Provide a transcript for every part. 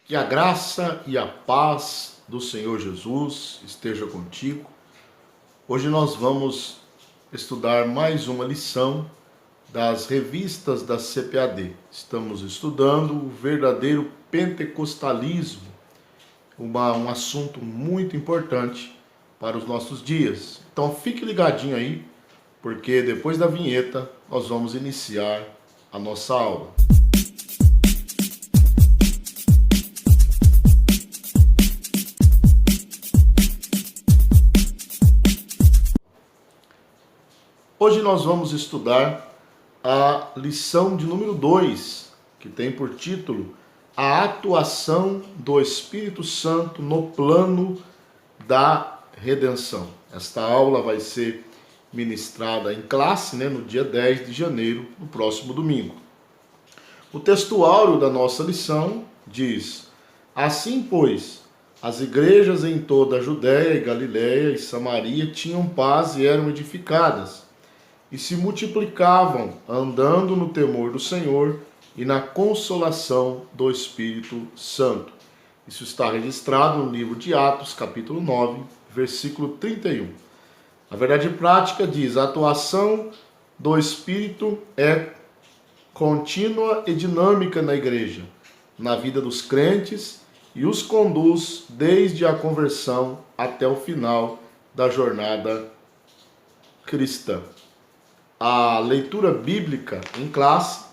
Que a graça e a paz do Senhor Jesus esteja contigo. Hoje nós vamos estudar mais uma lição das revistas da CPAD. Estamos estudando o verdadeiro pentecostalismo, um assunto muito importante para os nossos dias. Então fique ligadinho aí, porque depois da vinheta nós vamos iniciar a nossa aula. Hoje nós vamos estudar a lição de número 2, que tem por título A atuação do Espírito Santo no plano da redenção. Esta aula vai ser ministrada em classe, no dia 10 de janeiro, no próximo domingo. O textuário da nossa lição diz: Assim, pois, as igrejas em toda a Judéia e Galiléia e Samaria tinham paz e eram edificadas, e se multiplicavam, andando no temor do Senhor e na consolação do Espírito Santo. Isso está registrado no livro de Atos, capítulo 9, versículo 31. A verdade prática diz: a atuação do Espírito é contínua e dinâmica na igreja, na vida dos crentes, e os conduz desde a conversão até o final da jornada cristã. A leitura bíblica em classe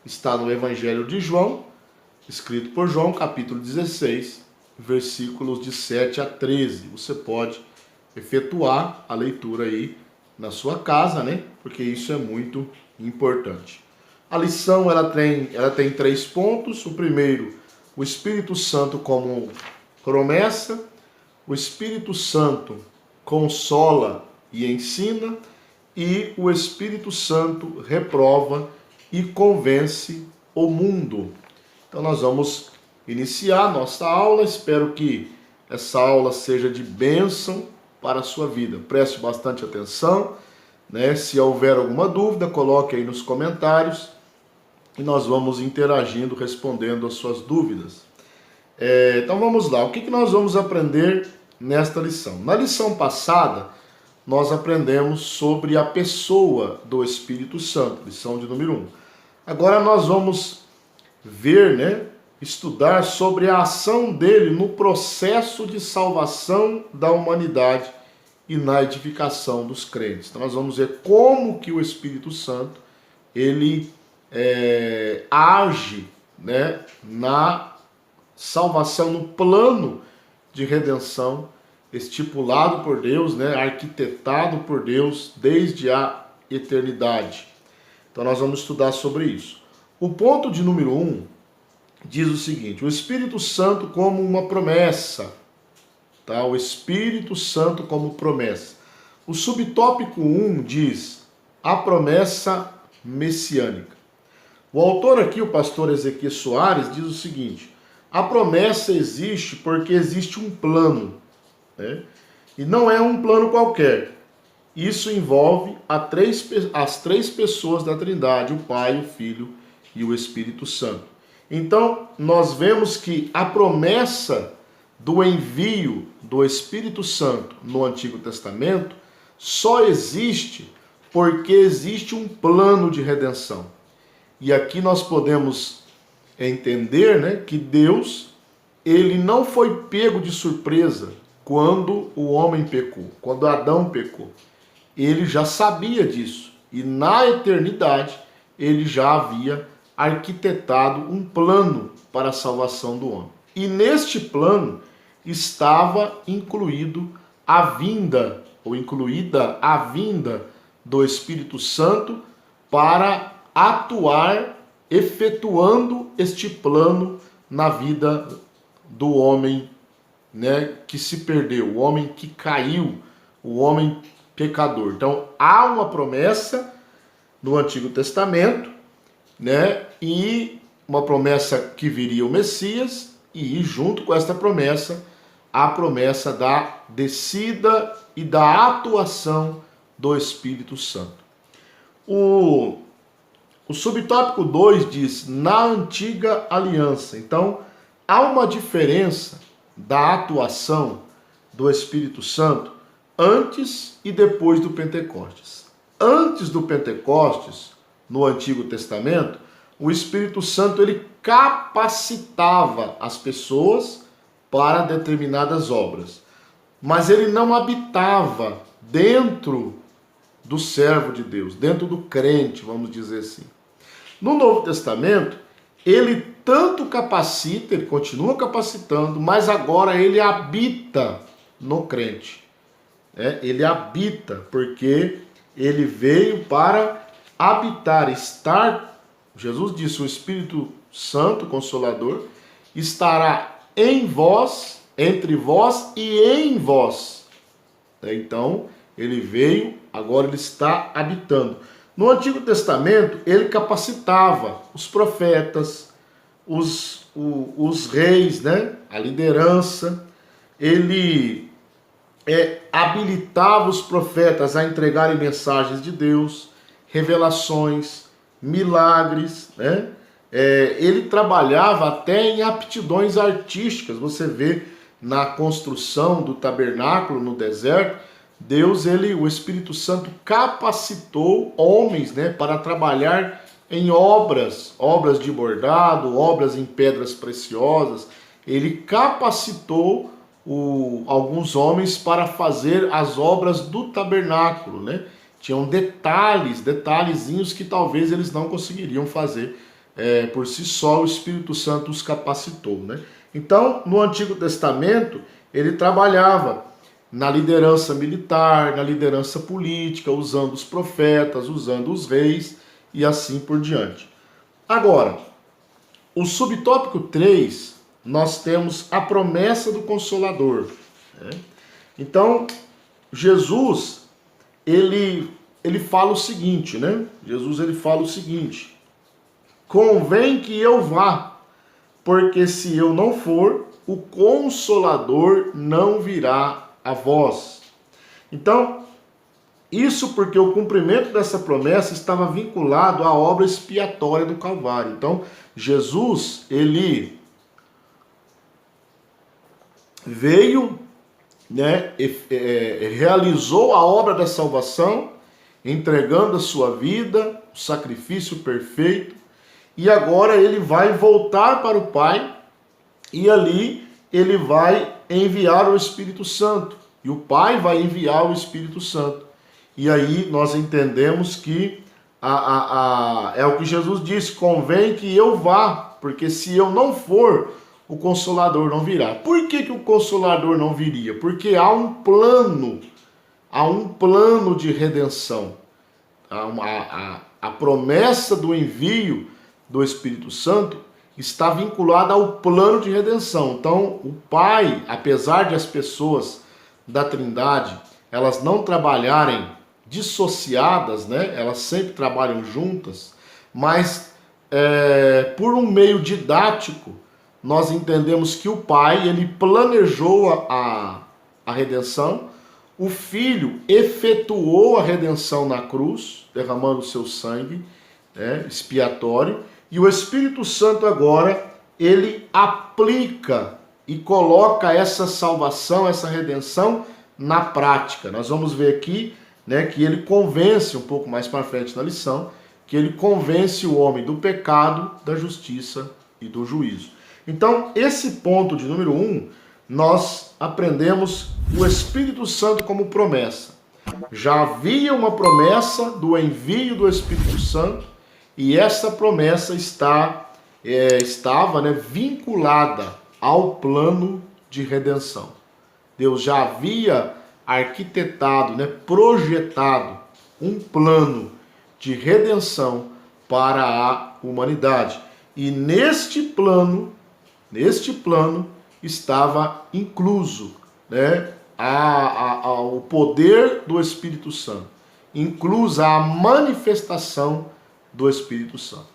está no Evangelho de João, escrito por João, capítulo 16, versículos de 7 a 13. Você pode efetuar a leitura aí na sua casa, Porque isso é muito importante. A lição ela tem 3 pontos. O primeiro, o Espírito Santo como promessa. O Espírito Santo consola e ensina. E o Espírito Santo reprova e convence o mundo. Então nós vamos iniciar nossa aula. Espero que essa aula seja de bênção para a sua vida. Preste bastante atenção, Se houver alguma dúvida, coloque aí nos comentários e nós vamos interagindo, respondendo as suas dúvidas. Então vamos lá. O que nós vamos aprender nesta lição? Na lição passada, nós aprendemos sobre a pessoa do Espírito Santo, lição de número 1. Agora nós vamos ver, estudar sobre a ação dele no processo de salvação da humanidade e na edificação dos crentes. Então nós vamos ver como que o Espírito Santo, ele age, na salvação, no plano de redenção estipulado por Deus, arquitetado por Deus desde a eternidade. Então nós vamos estudar sobre isso. O ponto de número 1 diz o seguinte: o Espírito Santo como uma promessa. O Espírito Santo como promessa. O subtópico 1 diz a promessa messiânica. O autor aqui, o pastor Ezequiel Soares, diz o seguinte: a promessa existe porque existe um plano. E não é um plano qualquer. Isso envolve as três pessoas da Trindade, o Pai, o Filho e o Espírito Santo. Então, nós vemos que a promessa do envio do Espírito Santo no Antigo Testamento só existe porque existe um plano de redenção. E aqui nós podemos entender, que Deus, ele não foi pego de surpresa quando o homem pecou, quando Adão pecou. Ele já sabia disso. E na eternidade, ele já havia arquitetado um plano para a salvação do homem. E neste plano estava incluída a vinda do Espírito Santo para atuar, efetuando este plano na vida do homem que se perdeu, o homem que caiu, o homem pecador. Então, há uma promessa no Antigo Testamento, e uma promessa que viria o Messias, e junto com esta promessa, a promessa da descida e da atuação do Espírito Santo. O subtópico 2 diz, na antiga aliança. Então, há uma diferença da atuação do Espírito Santo antes e depois do Pentecostes. Antes do Pentecostes, no Antigo Testamento, o Espírito Santo ele capacitava as pessoas para determinadas obras, mas ele não habitava dentro do servo de Deus, dentro do crente, vamos dizer assim. No Novo Testamento, ele tanto capacita, ele continua capacitando, mas agora ele habita no crente. Ele habita, porque ele veio para habitar, estar. Jesus disse, o Espírito Santo, Consolador, estará em vós, entre vós e em vós. Então, ele veio, agora ele está habitando. No Antigo Testamento, ele capacitava os profetas, os reis, né? A liderança. Ele habilitava os profetas a entregarem mensagens de Deus, revelações, milagres, né? Ele trabalhava até em aptidões artísticas. Você vê na construção do tabernáculo no deserto, Deus, o Espírito Santo capacitou homens, né, para trabalhar em obras de bordado, obras em pedras preciosas. Ele capacitou alguns homens para fazer as obras do tabernáculo, né? Tinham detalhezinhos que talvez eles não conseguiriam fazer por si só, o Espírito Santo os capacitou, né? Então, no Antigo Testamento, ele trabalhava na liderança militar, na liderança política, usando os profetas, usando os reis e assim por diante. Agora, o subtópico 3, nós temos a promessa do Consolador, né? Então, Jesus, ele fala o seguinte, né? Jesus, ele fala o seguinte: convém que eu vá, porque se eu não for, o Consolador não virá a vós. Então, isso porque o cumprimento dessa promessa estava vinculado à obra expiatória do Calvário. Então, Jesus, ele veio, né, realizou a obra da salvação, entregando a sua vida, o sacrifício perfeito, e agora ele vai voltar para o Pai, e ali ele vai enviar o Espírito Santo, e o Pai vai enviar o Espírito Santo. E aí nós entendemos que é o que Jesus disse: convém que eu vá, porque se eu não for, o Consolador não virá. Por que o Consolador não viria? Porque há um plano de redenção. A promessa do envio do Espírito Santo está vinculada ao plano de redenção. Então, o Pai, apesar de as pessoas da Trindade, elas não trabalharem dissociadas, né? Elas sempre trabalham juntas, mas por um meio didático, nós entendemos que o Pai, ele planejou a redenção, o Filho efetuou a redenção na cruz, derramando o seu sangue, expiatório, e o Espírito Santo agora, ele aplica e coloca essa salvação, essa redenção na prática. Nós vamos ver aqui, né, que ele convence, um pouco mais para frente na lição, que ele convence o homem do pecado, da justiça e do juízo. Então, esse ponto de número 1, nós aprendemos o Espírito Santo como promessa. Já havia uma promessa do envio do Espírito Santo, e essa promessa estava, né, vinculada ao plano de redenção. Deus já havia arquitetado, né, projetado um plano de redenção para a humanidade. E neste plano estava incluso, né, o poder do Espírito Santo, inclusa a manifestação do Espírito Santo.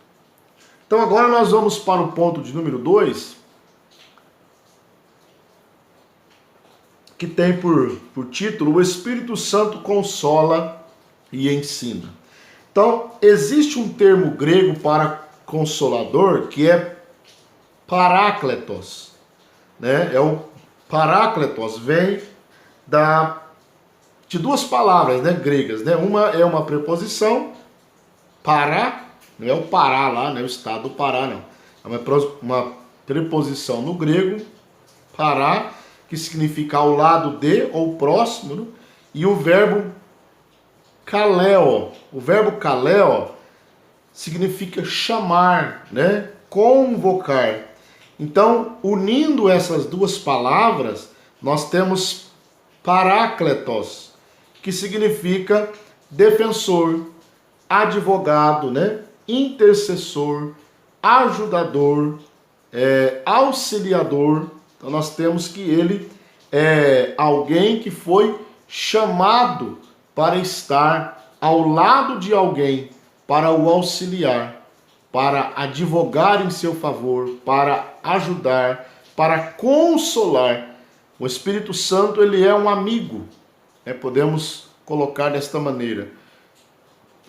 Então agora nós vamos para o ponto de número 2, que tem por título: o Espírito Santo consola e ensina. Então, existe um termo grego para consolador que é parácletos. né? É o Parácletos, vem de duas palavras, né, gregas, né? Uma é uma preposição, para, não é o Pará lá, não é o estado do Pará, não. É uma preposição no grego, para, que significa ao lado de ou próximo, né? E o verbo kaleo. O verbo kaleo significa chamar, né? Convocar. Então, unindo essas duas palavras, nós temos Parácletos, que significa defensor, advogado, né? Intercessor, ajudador, auxiliador. Então nós temos que ele é alguém que foi chamado para estar ao lado de alguém, para o auxiliar, para advogar em seu favor, para ajudar, para consolar. O Espírito Santo, ele é um amigo, né? Podemos colocar desta maneira.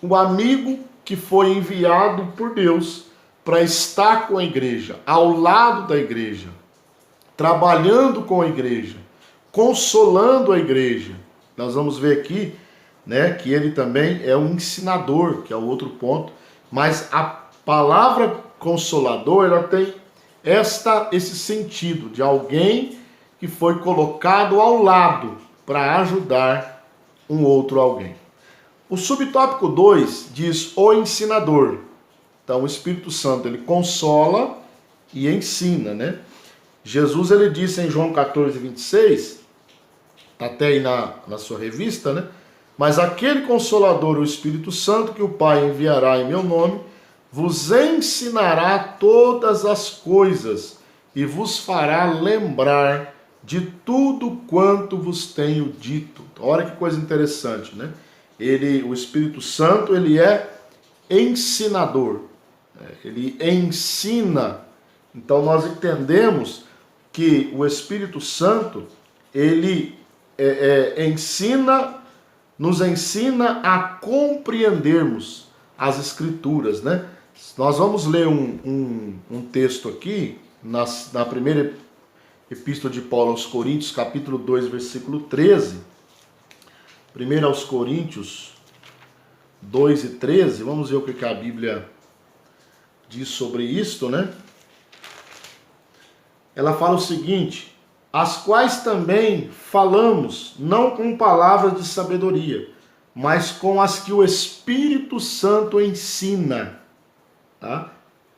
O amigo que foi enviado por Deus para estar com a igreja, ao lado da igreja, trabalhando com a igreja, consolando a igreja. Nós vamos ver aqui, né, que ele também é um ensinador, que é o outro ponto, mas a palavra consolador, ela tem esse sentido de alguém que foi colocado ao lado para ajudar um outro alguém. O subtópico 2 diz o ensinador. Então o Espírito Santo, ele consola e ensina, né? Jesus, ele disse em João 14, 26, está até aí na sua revista, né? Mas aquele Consolador, o Espírito Santo, que o Pai enviará em meu nome, vos ensinará todas as coisas e vos fará lembrar de tudo quanto vos tenho dito. Olha que coisa interessante, né? O Espírito Santo, ele é ensinador. Ele ensina. Então nós entendemos que o Espírito Santo, ele nos ensina a compreendermos as Escrituras, né? Nós vamos ler um texto aqui, na primeira epístola de Paulo aos Coríntios, capítulo 2, versículo 13. 1 aos Coríntios 2 e 13, vamos ver o que a Bíblia diz sobre isto, né? Ela fala o seguinte: as quais também falamos, não com palavras de sabedoria, mas com as que o Espírito Santo ensina, tá?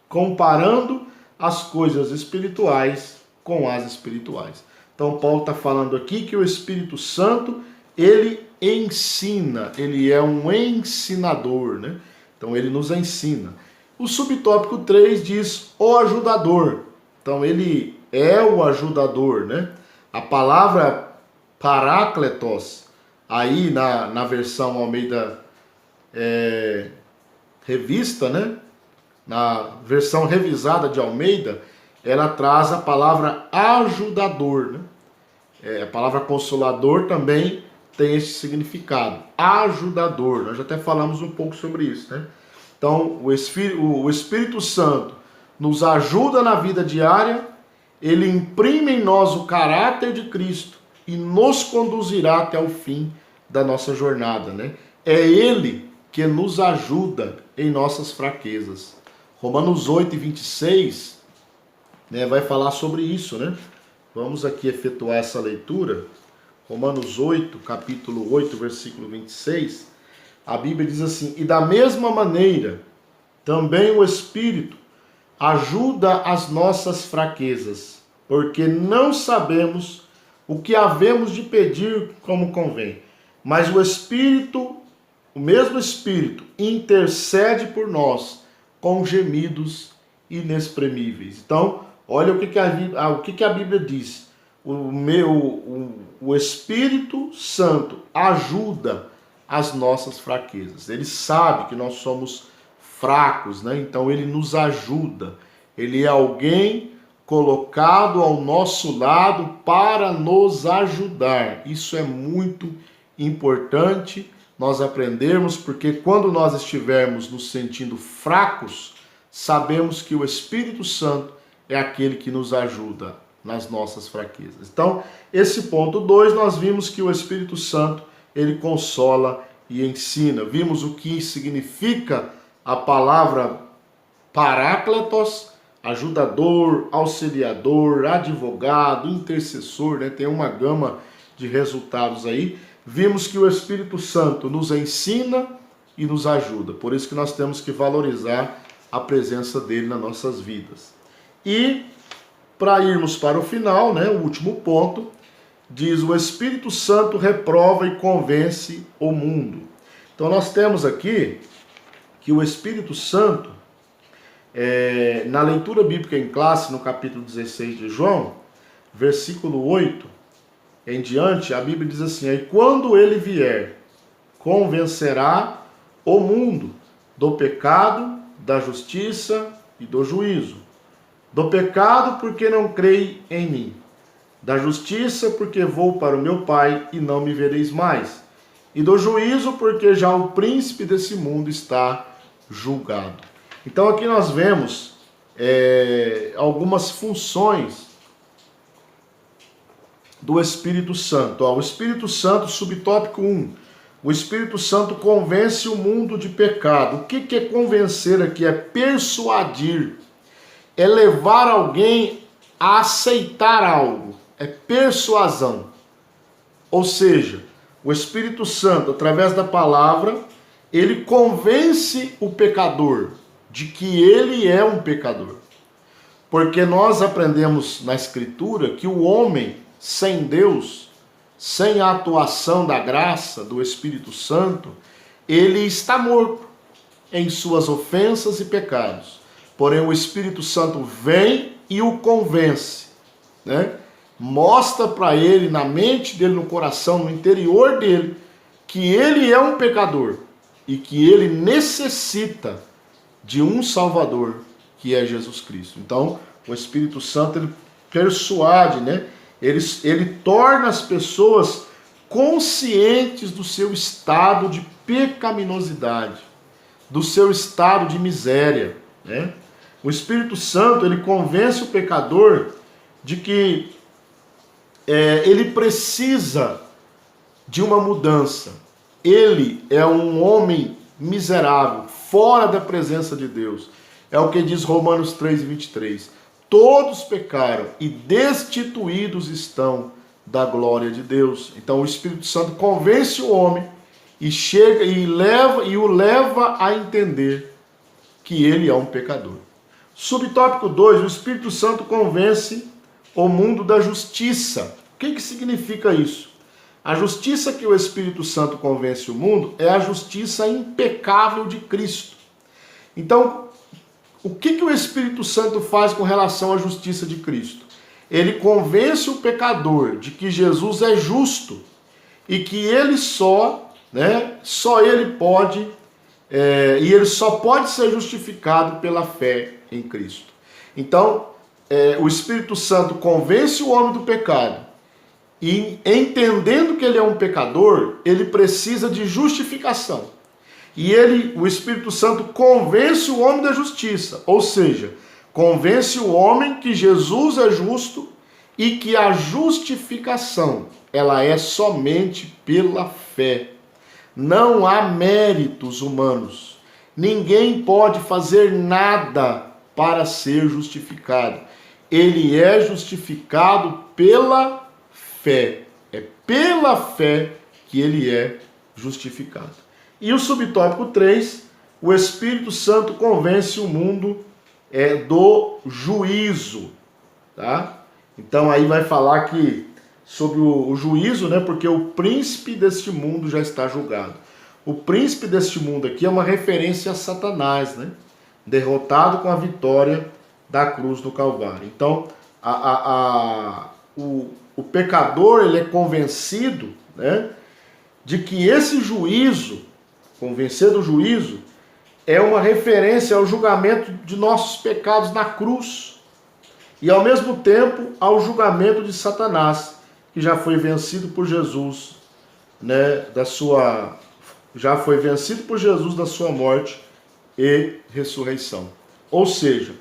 Comparando as coisas espirituais com as espirituais. Então Paulo está falando aqui que o Espírito Santo, ele ensina, ele é um ensinador, né? Então ele nos ensina. O subtópico 3 diz o ajudador. Então ele é o ajudador, né? A palavra Parácletos, aí na versão Almeida Revista, né? Na versão revisada de Almeida, ela traz a palavra ajudador, né? A palavra consolador também tem esse significado, ajudador. Nós já até falamos um pouco sobre isso, né? Então, o Espírito Santo nos ajuda na vida diária, ele imprime em nós o caráter de Cristo e nos conduzirá até o fim da nossa jornada, né? É ele que nos ajuda em nossas fraquezas. Romanos 8, 26, né, vai falar sobre isso, né? Vamos aqui efetuar essa leitura. Romanos 8, capítulo 8, versículo 26, a Bíblia diz assim: e da mesma maneira, também o Espírito ajuda as nossas fraquezas, porque não sabemos o que havemos de pedir como convém, mas o mesmo Espírito, intercede por nós com gemidos inexprimíveis. Então, olha o que a Bíblia diz. O Espírito Santo ajuda as nossas fraquezas. Ele sabe que nós somos fracos, né? Então ele nos ajuda. Ele é alguém colocado ao nosso lado para nos ajudar. Isso é muito importante nós aprendermos, porque quando nós estivermos nos sentindo fracos, sabemos que o Espírito Santo é aquele que nos ajuda nas nossas fraquezas. Então, esse ponto 2, nós vimos que o Espírito Santo, ele consola e ensina. Vimos o que significa a palavra parácletos, ajudador, auxiliador, advogado, intercessor, né? Tem uma gama de resultados aí. Vimos que o Espírito Santo nos ensina e nos ajuda. Por isso que nós temos que valorizar a presença dele nas nossas vidas. E para irmos para o final, né, o último ponto, diz: o Espírito Santo reprova e convence o mundo. Então nós temos aqui que o Espírito Santo, na leitura bíblica em classe, no capítulo 16 de João, versículo 8 em diante, a Bíblia diz assim: e quando ele vier, convencerá o mundo do pecado, da justiça e do juízo. Do pecado, porque não creem em mim. Da justiça, porque vou para o meu Pai e não me vereis mais. E do juízo, porque já o príncipe desse mundo está julgado. Então aqui nós vemos algumas funções do Espírito Santo. O Espírito Santo, subtópico 1. O Espírito Santo convence o mundo de pecado. O que é convencer aqui? É persuadir. É levar alguém a aceitar algo. É persuasão. Ou seja, o Espírito Santo, através da palavra, ele convence o pecador de que ele é um pecador. Porque nós aprendemos na Escritura que o homem sem Deus, sem a atuação da graça do Espírito Santo, ele está morto em suas ofensas e pecados. Porém, o Espírito Santo vem e o convence, né? Mostra para ele, na mente dele, no coração, no interior dele, que ele é um pecador e que ele necessita de um Salvador, que é Jesus Cristo. Então, o Espírito Santo, ele persuade, né? Ele torna as pessoas conscientes do seu estado de pecaminosidade, do seu estado de miséria, né? O Espírito Santo, ele convence o pecador de que ele precisa de uma mudança. Ele é um homem miserável, fora da presença de Deus. É o que diz Romanos 3:23. Todos pecaram e destituídos estão da glória de Deus. Então o Espírito Santo convence o homem e chega e o leva a entender que ele é um pecador. Subtópico 2, o Espírito Santo convence o mundo da justiça. O que significa isso? A justiça que o Espírito Santo convence o mundo é a justiça impecável de Cristo. Então, o que o Espírito Santo faz com relação à justiça de Cristo? Ele convence o pecador de que Jesus é justo e que ele só ele pode, e ele só pode ser justificado pela fé em Cristo. Então, o Espírito Santo convence o homem do pecado e, entendendo que ele é um pecador, ele precisa de justificação. E o Espírito Santo convence o homem da justiça, ou seja, convence o homem que Jesus é justo e que a justificação, ela é somente pela fé. Não há méritos humanos. Ninguém pode fazer nada para ser justificado. Ele é justificado pela fé. É pela fé que ele é justificado. E o subtópico 3, o Espírito Santo convence o mundo do juízo, tá? Então aí vai falar que sobre o juízo, né? Porque o príncipe deste mundo já está julgado. O príncipe deste mundo aqui é uma referência a Satanás, né? Derrotado com a vitória da cruz do Calvário. Então, o pecador, ele é convencido, né, de que esse juízo, convencer do juízo, é uma referência ao julgamento de nossos pecados na cruz e, ao mesmo tempo, ao julgamento de Satanás, que já foi vencido por Jesus, né, já foi vencido por Jesus da sua morte e ressurreição. Ou seja,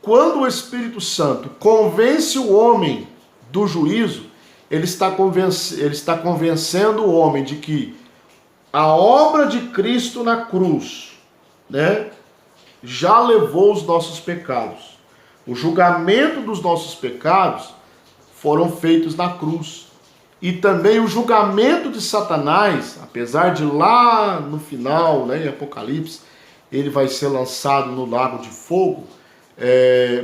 quando o Espírito Santo convence o homem do juízo, ele está convencendo o homem de que a obra de Cristo na cruz, né, já levou os nossos pecados. O julgamento dos nossos pecados foram feitos na cruz. E também o julgamento de Satanás, apesar de lá no final, né, em Apocalipse, ele vai ser lançado no lago de fogo,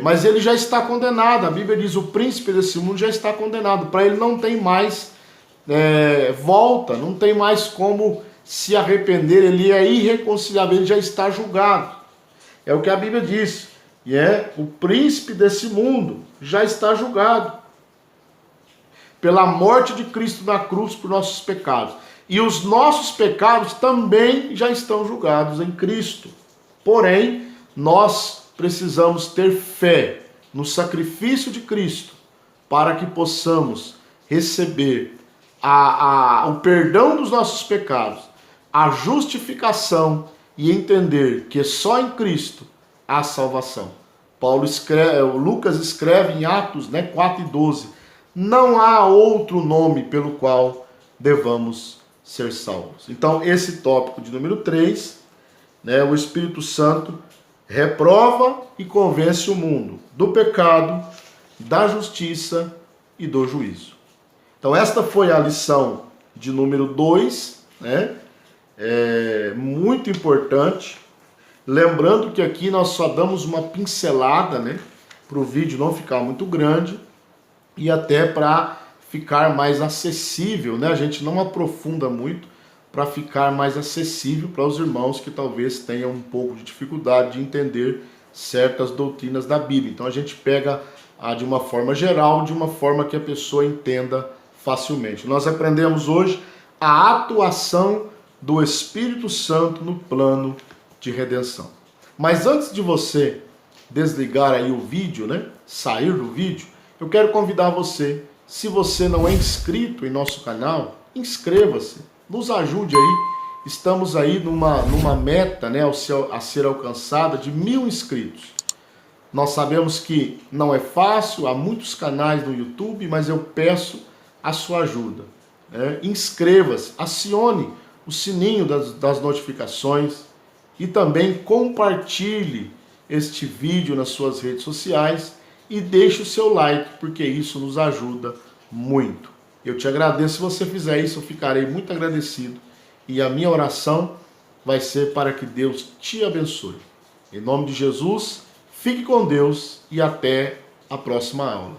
mas ele já está condenado. A Bíblia diz: o príncipe desse mundo já está condenado. Para ele não tem mais volta, não tem mais como se arrepender, ele é irreconciliável, ele já está julgado. É o que a Bíblia diz. E o príncipe desse mundo já está julgado pela morte de Cristo na cruz por nossos pecados. E os nossos pecados também já estão julgados em Cristo. Porém, nós precisamos ter fé no sacrifício de Cristo para que possamos receber o perdão dos nossos pecados, a justificação e entender que só em Cristo há salvação. Lucas escreve em Atos 4:12, não há outro nome pelo qual devamos ser salvos. Então, esse tópico de número 3, o Espírito Santo reprova e convence o mundo do pecado, da justiça e do juízo. Então, esta foi a lição de número 2, muito importante. Lembrando que aqui nós só damos uma pincelada, para o vídeo não ficar muito grande e até para ficar mais acessível, a gente não aprofunda muito, para ficar mais acessível para os irmãos que talvez tenham um pouco de dificuldade de entender certas doutrinas da Bíblia. Então a gente pega de uma forma geral, de uma forma que a pessoa entenda facilmente. Nós aprendemos hoje a atuação do Espírito Santo no plano de redenção. Mas antes de você desligar aí o vídeo, sair do vídeo, eu quero convidar você, se você não é inscrito em nosso canal, inscreva-se, nos ajude aí. Estamos aí numa meta a ser alcançada de 1000 inscritos. Nós sabemos que não é fácil, há muitos canais no YouTube, mas eu peço a sua ajuda. Inscreva-se, acione o sininho das notificações e também compartilhe este vídeo nas suas redes sociais e deixe o seu like, porque isso nos ajuda muito. Eu te agradeço. Se você fizer isso, eu ficarei muito agradecido. E a minha oração vai ser para que Deus te abençoe. Em nome de Jesus, fique com Deus e até a próxima aula.